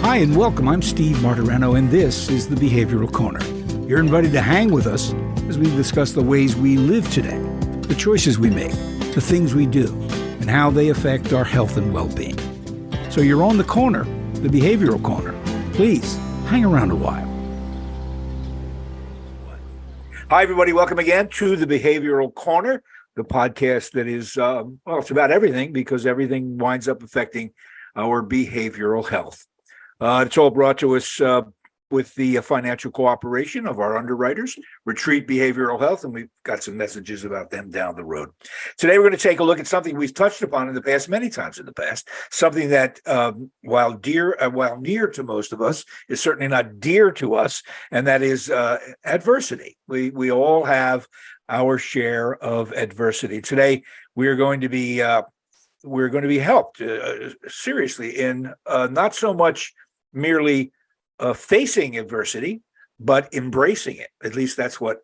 Hi and welcome. I'm Steve Martorano and this is the Behavioral Corner. You're invited to hang with us as we discuss the ways we live today, the choices we make, the things we do, and how they affect our health and well-being. So you're on the corner, the Behavioral Corner. Please hang around a while. Hi, everybody. Welcome again to the Behavioral Corner, the podcast that is, it's about everything because everything winds up affecting our behavioral health. It's all brought to us with the financial cooperation of our underwriters, Retreat Behavioral Health, and we've got some messages about them down the road. Today, we're going to take a look at something we've touched upon in the past, many times in the past, something that, while near to most of us, is certainly not dear to us, and that is adversity. We all have our share of adversity. Today, we're going to be helped seriously in not so much merely facing adversity, but embracing it. At least that's what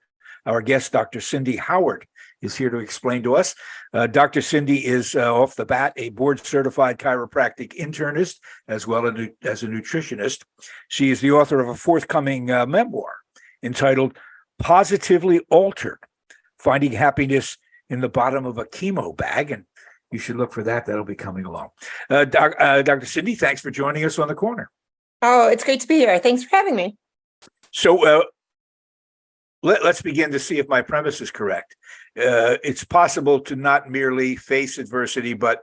our guest, Dr. Cindy Howard, is here to explain to us. Dr. Cindy is, off the bat, a board-certified chiropractic internist, as well as a nutritionist. She is the author of a forthcoming memoir entitled Positively Altered, Finding Happiness in the Bottom of a Chemo Bag, and you should look for that. That'll be coming along. Dr. Cindy, thanks for joining us on the corner. Oh, it's great to be here. Thanks for having me. So let's begin to see if my premise is correct. It's possible to not merely face adversity, but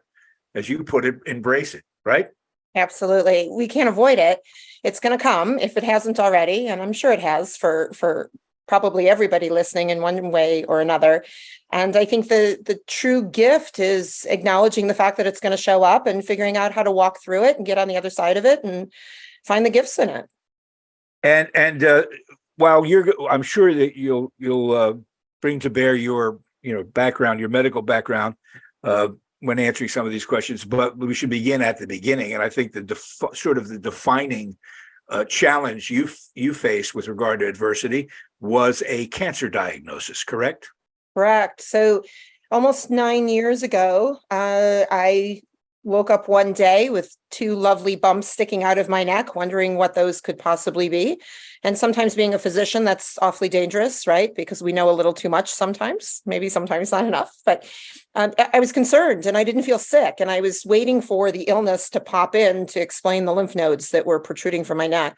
as you put it, embrace it, right? Absolutely. We can't avoid it. It's going to come if it hasn't already. And I'm sure it has for probably everybody listening in one way or another. And I think the true gift is acknowledging the fact that it's going to show up and figuring out how to walk through it and get on the other side of it and find the gifts in it. And while I'm sure that you'll bring to bear your background, your medical background, when answering some of these questions, but we should begin at the beginning. And I think the defining challenge you faced with regard to adversity was a cancer diagnosis, correct? Correct. So almost 9 years ago, I woke up one day with two lovely bumps sticking out of my neck, wondering what those could possibly be. And sometimes being a physician, that's awfully dangerous, right? Because we know a little too much sometimes, maybe sometimes not enough. But I was concerned and I didn't feel sick. And I was waiting for the illness to pop in to explain the lymph nodes that were protruding from my neck.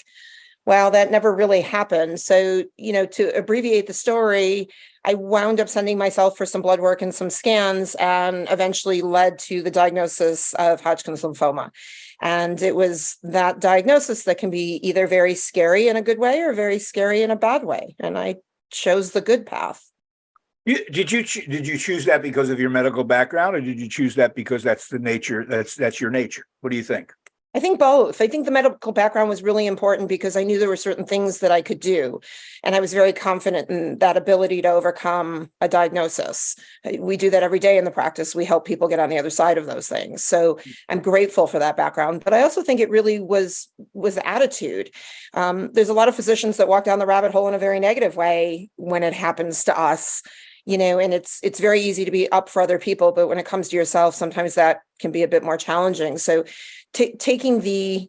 Well, that never really happened. So, to abbreviate the story, I wound up sending myself for some blood work and some scans and eventually led to the diagnosis of Hodgkin's lymphoma. And it was that diagnosis that can be either very scary in a good way or very scary in a bad way. And I chose the good path. Did you choose that because of your medical background, or did you choose that because that's the nature, that's your nature? What do you think? I think both. I think the medical background was really important because I knew there were certain things that I could do. And I was very confident in that ability to overcome a diagnosis. We do that every day in the practice. We help people get on the other side of those things. So I'm grateful for that background. But I also think it really was attitude. There's a lot of physicians that walk down the rabbit hole in a very negative way when it happens to us. And it's very easy to be up for other people, but when it comes to yourself, sometimes that can be a bit more challenging. So taking the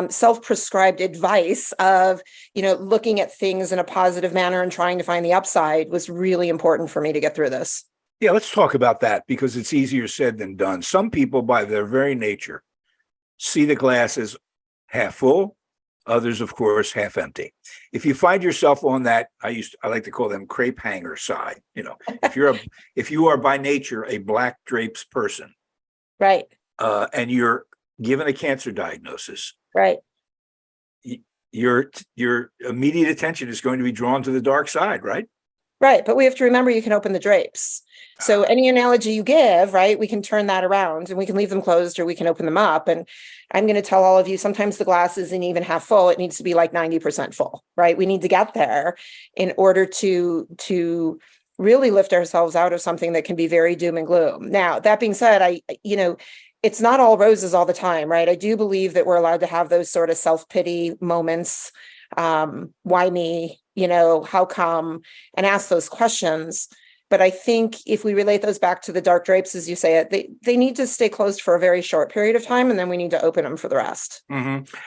self-prescribed advice of, looking at things in a positive manner and trying to find the upside was really important for me to get through this. Yeah, let's talk about that because it's easier said than done. Some people, by their very nature, see the glass as half full. Others, of course, half empty. If you find yourself on that, I like to call them crepe hanger side. If you are by nature a black drapes person, right, and you're given a cancer diagnosis, right, your immediate attention is going to be drawn to the dark side, right? Right. But we have to remember you can open the drapes. So any analogy you give, right, we can turn that around and we can leave them closed or we can open them up. And I'm going to tell all of you, sometimes the glass isn't even half full. It needs to be like 90% full, right? We need to get there in order to really lift ourselves out of something that can be very doom and gloom. Now, that being said, it's not all roses all the time, right? I do believe that we're allowed to have those sort of self-pity moments. Why me? How come? And ask those questions. But I think if we relate those back to the dark drapes, as you say it, they need to stay closed for a very short period of time, and then we need to open them for the rest.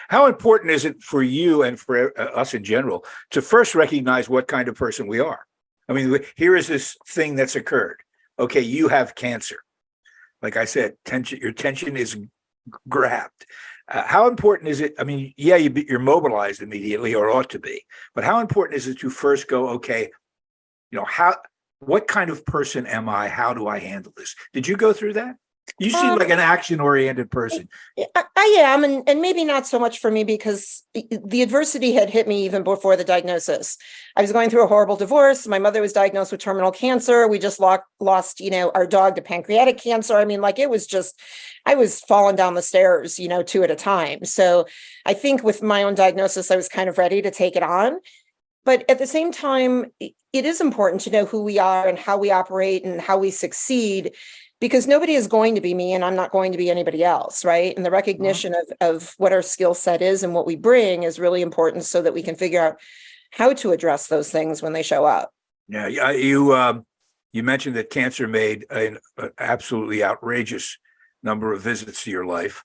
How important is it for you and for us in general to first recognize what kind of person we are? I mean, here is this thing that's occurred. Okay, you have cancer. Like I said, your tension is grabbed. How important is it? I mean, yeah, you're mobilized immediately, or ought to be, but how important is it to first go, okay, what kind of person am I? How do I handle this? Did you go through that? You seem like an action-oriented person. I am, and maybe not so much for me, because the adversity had hit me even before the diagnosis. I was going through a horrible divorce. My mother was diagnosed with terminal cancer. We just lost, our dog to pancreatic cancer. I mean, like, it was just, I was falling down the stairs, two at a time. So I think with my own diagnosis, I was kind of ready to take it on. But at the same time, it is important to know who we are and how we operate and how we succeed, because nobody is going to be me and I'm not going to be anybody else, right? And the recognition of what our skill set is and what we bring is really important, so that we can figure out how to address those things when they show up. Yeah, you mentioned that cancer made an absolutely outrageous number of visits to your life.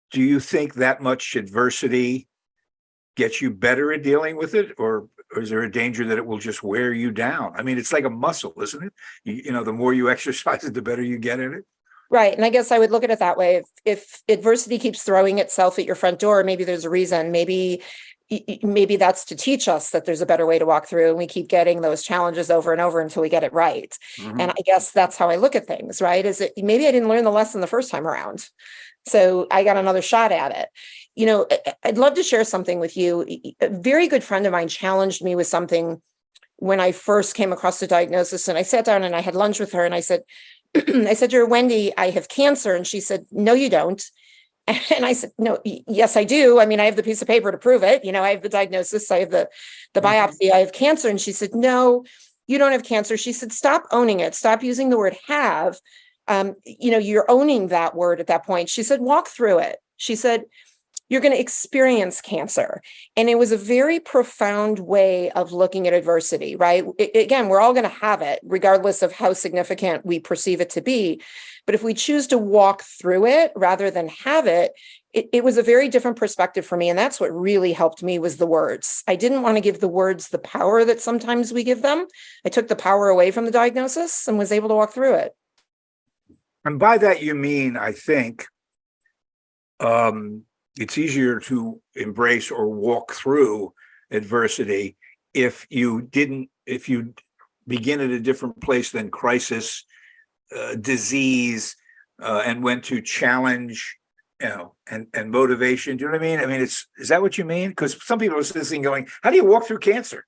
Do you think that much adversity gets you better at dealing with it, or is there a danger that it will just wear you down? I mean, it's like a muscle, isn't it? The more you exercise it, the better you get at it. Right. And I guess I would look at it that way. If adversity keeps throwing itself at your front door, maybe there's a reason. Maybe that's to teach us that there's a better way to walk through, and we keep getting those challenges over and over until we get it right. And I guess that's how I look at things, right? Is it maybe I didn't learn the lesson the first time around, so I got another shot at it. I'd love to share something with you. A very good friend of mine challenged me with something when I first came across the diagnosis, and I sat down and I had lunch with her, and I said, I said to her, "Wendy, I have cancer." And she said, "No, you don't." And I said, "No, yes, I do. I mean, I have the piece of paper to prove it. I have the diagnosis, I have the biopsy, I have cancer." And she said, "No, you don't have cancer." She said, "Stop owning it. Stop using the word have. You're owning that word at that point." She said, "Walk through it." She said, "You're going to experience cancer." And it was a very profound way of looking at adversity, right? Again, we're all going to have it, regardless of how significant we perceive it to be. But if we choose to walk through it rather than have it, it was a very different perspective for me. And that's what really helped me, was the words. I didn't want to give the words the power that sometimes we give them. I took the power away from the diagnosis and was able to walk through it. And by that, you mean, I think, it's easier to embrace or walk through adversity if you begin at a different place than crisis, disease, and went to challenge, and motivation. Do you know what I mean? I mean, is that what you mean? Because some people are listening going, how do you walk through cancer?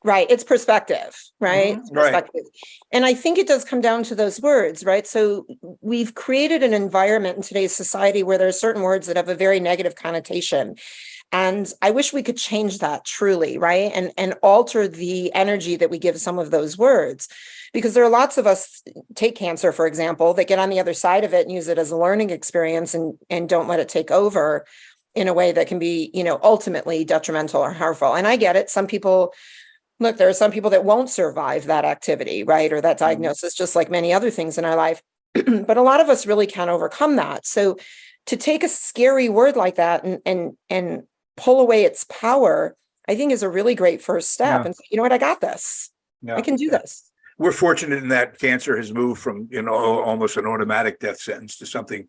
Right. It's perspective, right? It's perspective. Right. And I think it does come down to those words, right? So we've created an environment in today's society where there are certain words that have a very negative connotation. And I wish we could change that truly, right? And alter the energy that we give some of those words. Because there are lots of us, take cancer, for example, that get on the other side of it and use it as a learning experience and don't let it take over in a way that can be, ultimately detrimental or harmful. And I get it. There are some people that won't survive that activity, right? Or that diagnosis, just like many other things in our life. But a lot of us really can't overcome that. So to take a scary word like that and pull away its power, I think is a really great first step. And say, you know what, I got this. I can do this. We're fortunate in that cancer has moved from, almost an automatic death sentence to something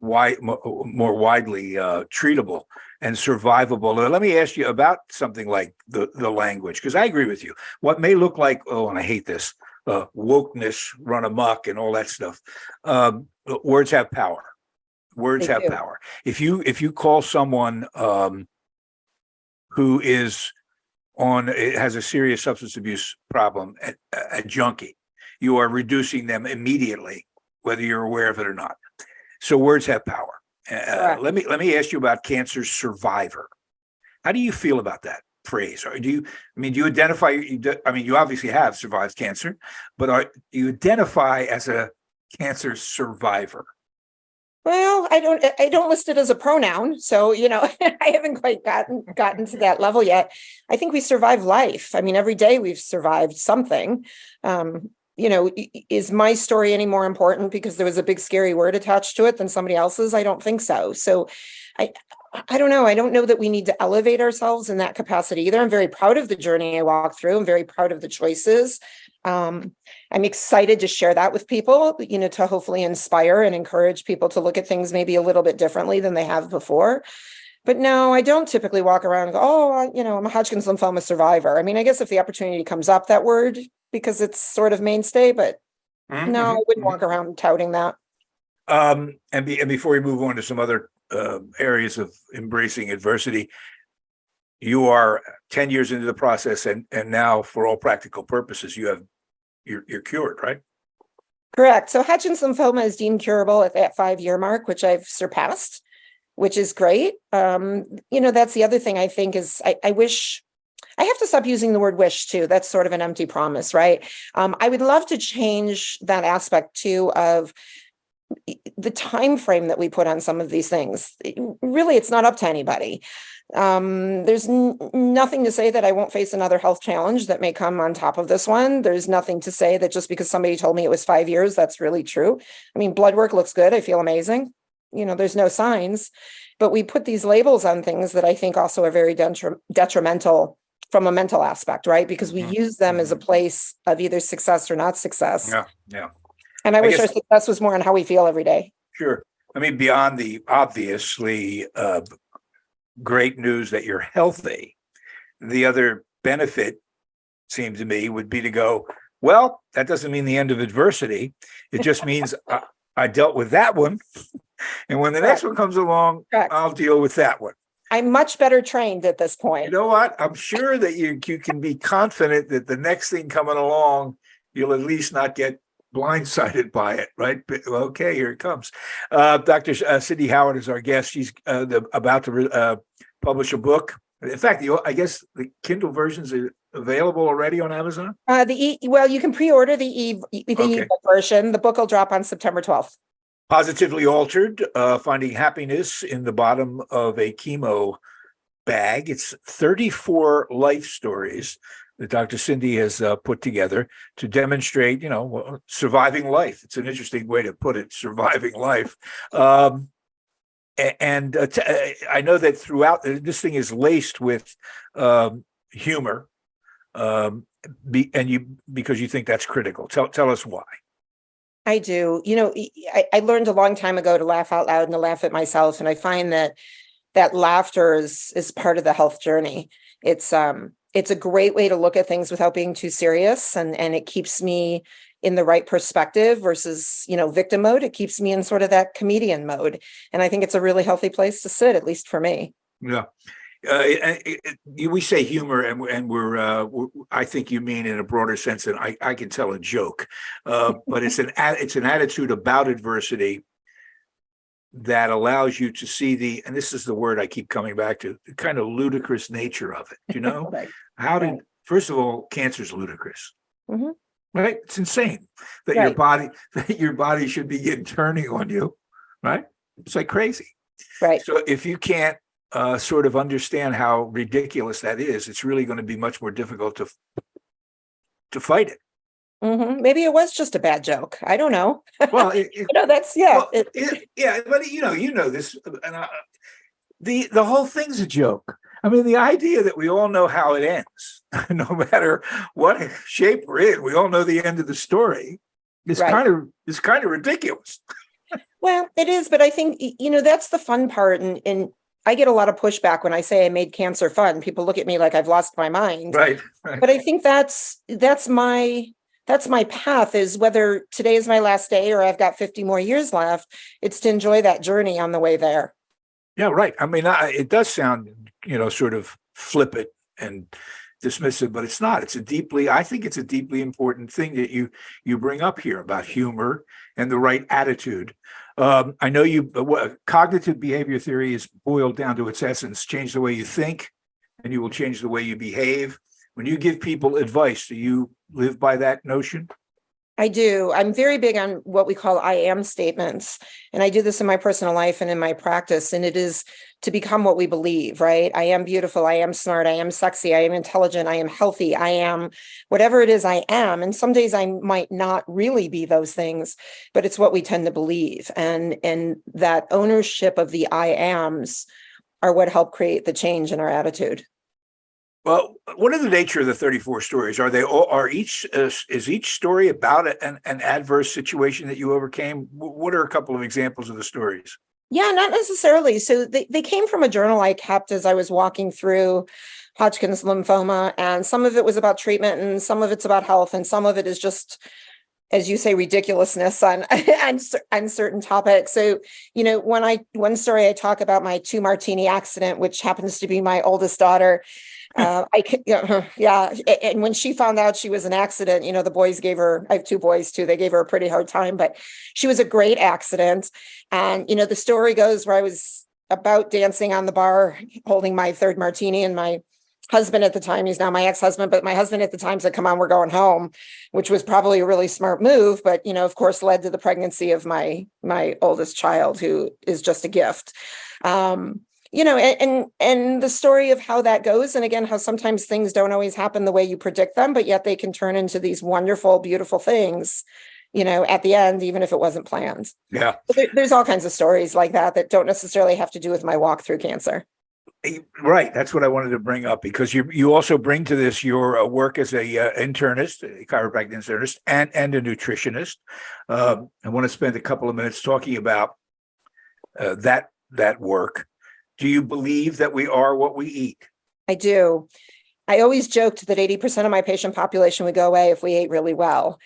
more widely treatable and survivable. Now, let me ask you about something like the language, because I agree with you. What may look like, and I hate this, wokeness run amok and all that stuff. Words have power. Words have power. If you call someone who has a serious substance abuse problem, a junkie, you are reducing them immediately, whether you're aware of it or not. So words have power. Let me ask you about cancer survivor. How do you feel about that phrase? Or do you identify? You obviously have survived cancer, but do you identify as a cancer survivor? Well, I don't list it as a pronoun. So, I haven't quite gotten to that level yet. I think we survive life. I mean, every day we've survived something. Is my story any more important because there was a big scary word attached to it than somebody else's? I don't think so. So I I don't know. I don't know that we need to elevate ourselves in that capacity either. I'm very proud of the journey I walked through. I'm very proud of the choices. I'm excited to share that with people, to hopefully inspire and encourage people to look at things maybe a little bit differently than they have before. But no, I don't typically walk around and go, oh, I'm a Hodgkin's lymphoma survivor. I mean, I guess if the opportunity comes up, that word, because it's sort of mainstay, but no, I wouldn't walk around touting that. And before we move on to some other areas of embracing adversity, you are 10 years into the process, and now, for all practical purposes, you're cured, right? Correct. So Hodgkin's lymphoma is deemed curable at that 5-year mark, which I've surpassed, which is great. That's the other thing I think is I wish I have to stop using the word wish too. That's sort of an empty promise, right? I would love to change that aspect too of the time frame that we put on some of these things. Really, it's not up to anybody. There's nothing to say that I won't face another health challenge that may come on top of this one. There's nothing to say that just because somebody told me it was 5 years, that's really true. I mean, blood work looks good. I feel amazing. There's no signs, but we put these labels on things that I think also are very detrimental from a mental aspect, right? Because we use them as a place of either success or not success. Yeah. And I wish our success was more on how we feel every day. Sure. I mean, beyond the obviously great news that you're healthy, the other benefit, seems to me, would be to go, well, that doesn't mean the end of adversity. It just means I dealt with that one. And when the next one comes along, I'll deal with that one. I'm much better trained at this point. You know what? I'm sure that you can be confident that the next thing coming along, you'll at least not get blindsided by it, right? Okay, here it comes. Dr. Cindy Howard is our guest. She's about to publish a book. In fact, I guess the Kindle versions are available already on Amazon. You can pre-order the ebook version. The book will drop on September 12th. Positively Altered, finding happiness in the bottom of a chemo bag. It's 34 life stories that Dr. Cindy has put together to demonstrate, surviving life. It's an interesting way to put it, surviving life. I know that throughout, this thing is laced with humor, because you think that's critical. Tell us why. I do. I learned a long time ago to laugh out loud and to laugh at myself. And I find that laughter is part of the health journey. It's a great way to look at things without being too serious. And it keeps me in the right perspective versus, victim mode. It keeps me in sort of that comedian mode. And I think it's a really healthy place to sit, at least for me. Yeah. We say humor, and we're I think you mean in a broader sense than I can tell a joke, but it's an attitude about adversity that allows you to see and this is the word I keep coming back to, the kind of ludicrous nature of it. Right. First of all, cancer is ludicrous, right? It's insane that your body should begin turning on you, right? It's like crazy, right? So if you can't sort of understand how ridiculous that is, it's really going to be much more difficult to fight it. Maybe it was just a bad joke. I don't know. Well, but this, and the whole thing's a joke. I mean, the idea that we all know how it ends, no matter what shape we're in, we all know the end of the story. It's kind of ridiculous. Well, it is, but I think that's the fun part, and I get a lot of pushback when I say I made cancer fun. People look at me like I've lost my mind. Right. But I think that's my path, is whether today is my last day or I've got 50 more years left, it's to enjoy that journey on the way there. Yeah, right. I mean, it does sound, sort of flippant and dismissive, but it's not. I think it's a deeply important thing that you bring up here about humor and the right attitude. I know cognitive behavior theory is boiled down to its essence: change the way you think, and you will change the way you behave. When you give people advice, do you live by that notion? I do. I'm very big on what we call I am statements. And I do this in my personal life and in my practice. And it is to become what we believe, right? I am beautiful. I am smart. I am sexy. I am intelligent. I am healthy. I am whatever it is I am. And some days I might not really be those things, but it's what we tend to believe. And that ownership of the I ams are what help create the change in our attitude. Well, what are the nature of the 34 stories? Are they all, is each story about an adverse situation that you overcame? What are a couple of examples of the stories? Yeah, not necessarily. So they came from a journal I kept as I was walking through Hodgkin's lymphoma, and some of it was about treatment and some of it's about health, and some of it is just, as you say, ridiculousness on on certain topics. So, one story I talk about my 2 martini accident, which happens to be my oldest daughter. Yeah. And when she found out she was an accident, the boys gave her, I have 2 boys too, they gave her a pretty hard time, but she was a great accident. And, the story goes where I was about dancing on the bar, holding my 3rd martini, and my husband at the time, he's now my ex-husband, but my husband at the time said, come on, we're going home, which was probably a really smart move, but, of course, led to the pregnancy of my oldest child, who is just a gift. And the story of how that goes. And again, how sometimes things don't always happen the way you predict them, but yet they can turn into these wonderful, beautiful things, at the end, even if it wasn't planned. Yeah. There's all kinds of stories like that don't necessarily have to do with my walk through cancer. Right. That's what I wanted to bring up, because you also bring to this your work as a internist, a chiropractic internist, and a nutritionist. I want to spend a couple of minutes talking about that work. Do you believe that we are what we eat? I do. I always joked that 80% of my patient population would go away if we ate really well.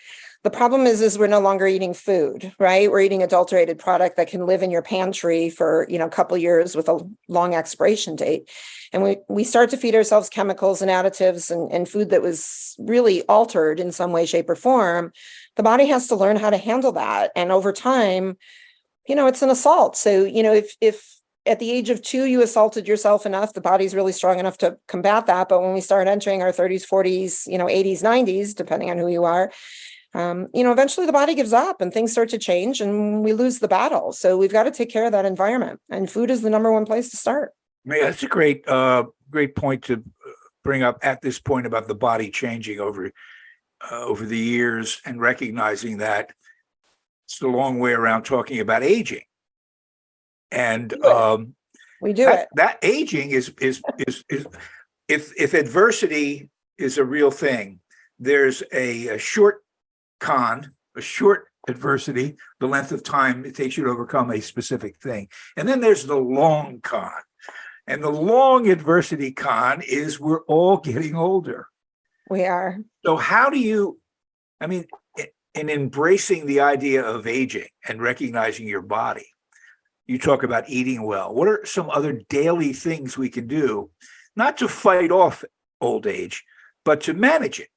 The problem is we're no longer eating food, right? We're eating adulterated product that can live in your pantry for, a couple of years with a long expiration date. And we start to feed ourselves chemicals and additives and food that was really altered in some way, shape, or form. The body has to learn how to handle that. And over time, it's an assault. So, if at the age of 2, you assaulted yourself enough, the body's really strong enough to combat that. But when we start entering our 30s, 40s, 80s, 90s, depending on who you are, eventually the body gives up and things start to change and we lose the battle. So we've got to take care of that environment, and food is the number one place to start. Yeah, that's a great point to bring up at this point about the body changing over the years, and recognizing that it's the long way around talking about aging. And we do it. That aging is if adversity is a real thing, there's a short adversity, the length of time it takes you to overcome a specific thing. And then there's the long con. And the long adversity con is we're all getting older. We are. So how do you, in embracing the idea of aging and recognizing your body, you talk about eating well. What are some other daily things we can do, not to fight off old age, but to manage it?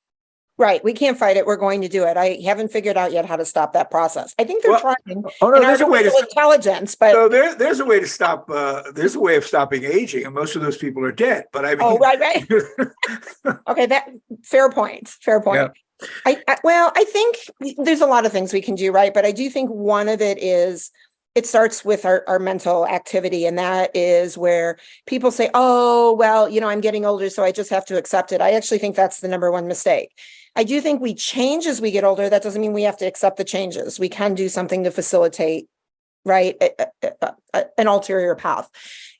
Right. We can't fight it. We're going to do it. I haven't figured out yet how to stop that process. I think they're trying. Oh no, there's a way to intelligence, but so there's a way to stop. There's a way of stopping aging, and most of those people are dead. But right. Okay, that fair point. Fair point. Yeah. I think there's a lot of things we can do, right? But I do think one of it is, it starts with our mental activity. And that is where people say, oh, well, I'm getting older, so I just have to accept it. I actually think that's the number one mistake. I do think we change as we get older. That doesn't mean we have to accept the changes. We can do something to facilitate, right, an ulterior path.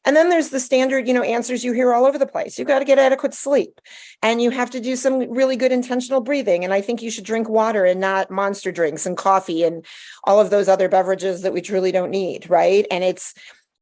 And then there's the standard, answers you hear all over the place. You've got to get adequate sleep, and you have to do some really good intentional breathing. And I think you should drink water and not monster drinks and coffee and all of those other beverages that we truly don't need, right? And it's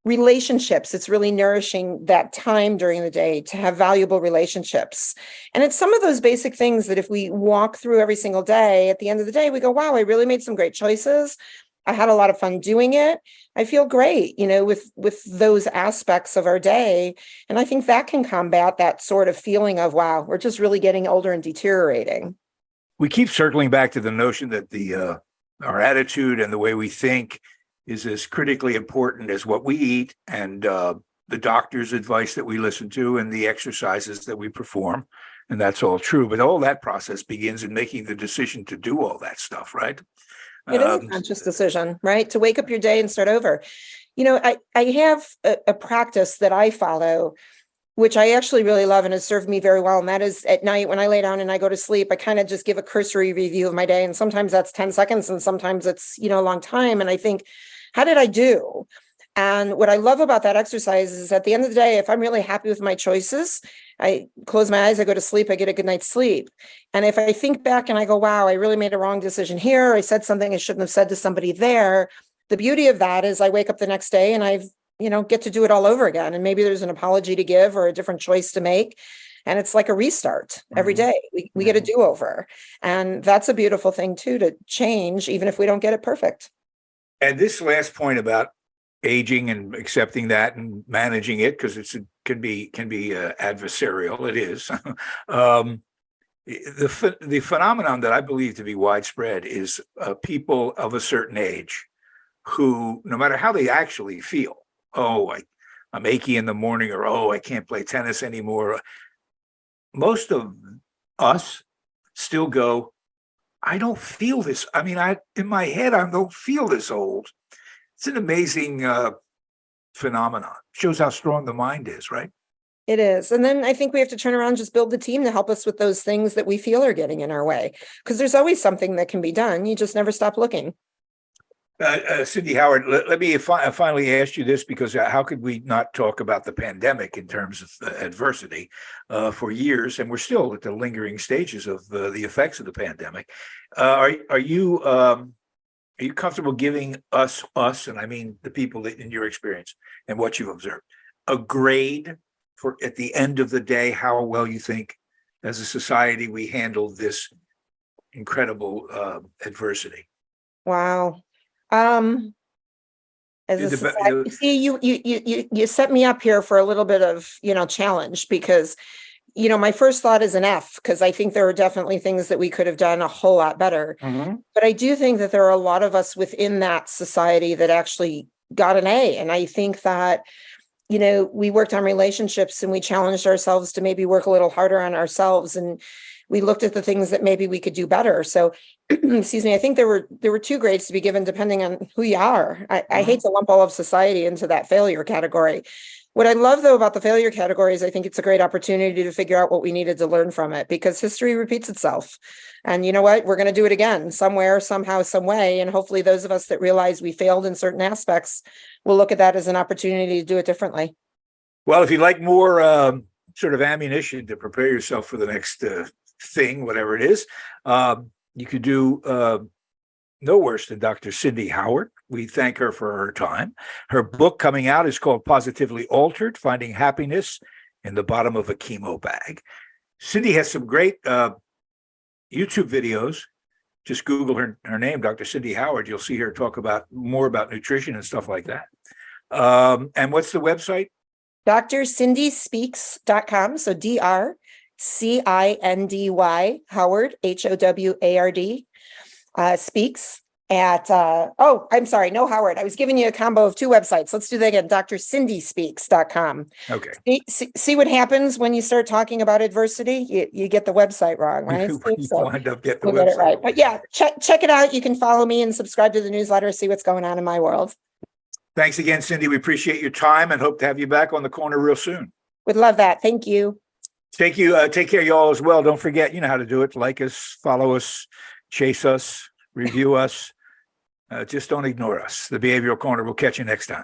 relationships. It's really nourishing that time during the day to have valuable relationships. And it's some of those basic things that if we walk through every single day, at the end of the day, we go, wow, I really made some great choices. I had a lot of fun doing it. I feel great, with those aspects of our day. And I think that can combat that sort of feeling of, wow, we're just really getting older and deteriorating. We keep circling back to the notion that our attitude and the way we think is as critically important as what we eat, and the doctor's advice that we listen to, and the exercises that we perform. and that's all true. But all that process begins in making the decision to do all that stuff, right? It is a conscious decision, right? To wake up your day and start over. I have a practice that I follow, which I actually really love and has served me very well. And that is at night when I lay down and I go to sleep, I kind of just give a cursory review of my day. And sometimes that's 10 seconds and sometimes it's, a long time. And I think, how did I do? And what I love about that exercise is at the end of the day, if I'm really happy with my choices, I close my eyes, I go to sleep, I get a good night's sleep. And if I think back and I go, wow, I really made a wrong decision here, I said something I shouldn't have said to somebody there. The beauty of that is I wake up the next day and I've, get to do it all over again. And maybe there's an apology to give or a different choice to make. And it's like a restart every day. We get a do-over. And that's a beautiful thing too, to change, even if we don't get it perfect. And this last point about aging and accepting that and managing it, because can be adversarial. It is. The phenomenon that I believe to be widespread is people of a certain age who, no matter how they actually feel, I'm achy in the morning, or I can't play tennis anymore. Most of us still go, I don't feel this. I mean, in my head, I don't feel this old. It's an amazing phenomenon. Shows how strong the mind is, right? It is. And then I think we have to turn around and just build the team to help us with those things that we feel are getting in our way. Because there's always something that can be done. You just never stop looking. Cindy Howard, let me finally ask you this, because how could we not talk about the pandemic in terms of adversity for years, and we're still at the lingering stages of the effects of the pandemic. Are you comfortable giving us, and I mean the people that, in your experience and what you've observed, a grade for at the end of the day how well you think as a society we handled this incredible adversity? Wow. As a society, see, you set me up here for a little bit of, challenge, because, my first thought is an F, because I think there are definitely things that we could have done a whole lot better. Mm-hmm. But I do think that there are a lot of us within that society that actually got an A. And I think that, we worked on relationships and we challenged ourselves to maybe work a little harder on ourselves. And we looked at the things that maybe we could do better. So, excuse me, I think there were 2 grades to be given depending on who you are. I hate to lump all of society into that failure category. What I love, though, about the failure category is I think it's a great opportunity to figure out what we needed to learn from it, because history repeats itself. And you know what? We're going to do it again somewhere, somehow, some way. And hopefully those of us that realize we failed in certain aspects will look at that as an opportunity to do it differently. Well, if you'd like more sort of ammunition to prepare yourself for the next thing, whatever it is, you could do no worse than Dr. Cindy Howard. We thank her for her time. Her book coming out is called Positively Altered: Finding Happiness in the Bottom of a Chemo Bag. Cindy has some great YouTube videos. Just Google her name, Dr. Cindy Howard. You'll see her talk more about nutrition and stuff like that. And what's the website? DrCindySpeaks.com. So DrCindy Howard, HOWARD, speaks at, I'm sorry, no Howard. I was giving you a combo of 2 websites. Let's do that again. DrCindySpeaks.com. Okay. See what happens when you start talking about adversity? You get the website wrong, right? You wind up getting the website. Get it right. But yeah, check it out. You can follow me and subscribe to the newsletter, see what's going on in my world. Thanks again, Cindy. We appreciate your time and hope to have you back on the corner real soon. Would love that. Thank you. Take care, y'all, as well. Don't forget, you know how to do it. Like us, follow us, chase us, review us. Just don't ignore us. The Behavioral Corner. We'll catch you next time.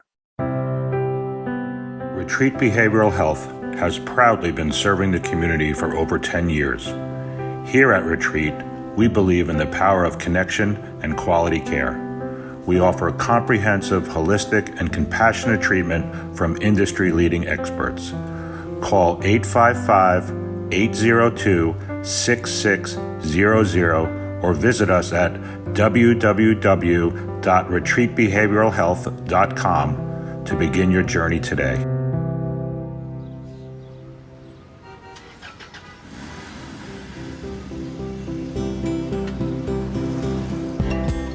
Retreat Behavioral Health has proudly been serving the community for over 10 years. Here at Retreat, we believe in the power of connection and quality care. We offer comprehensive, holistic, and compassionate treatment from industry-leading experts. Call 855-802-6600 or visit us at www.retreatbehavioralhealth.com to begin your journey today.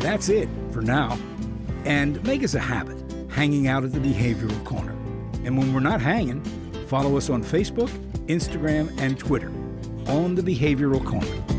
That's it for now. And make us a habit, hanging out at the Behavioral Corner. And when we're not hanging, follow us on Facebook, Instagram, and Twitter. on the Behavioral Corner.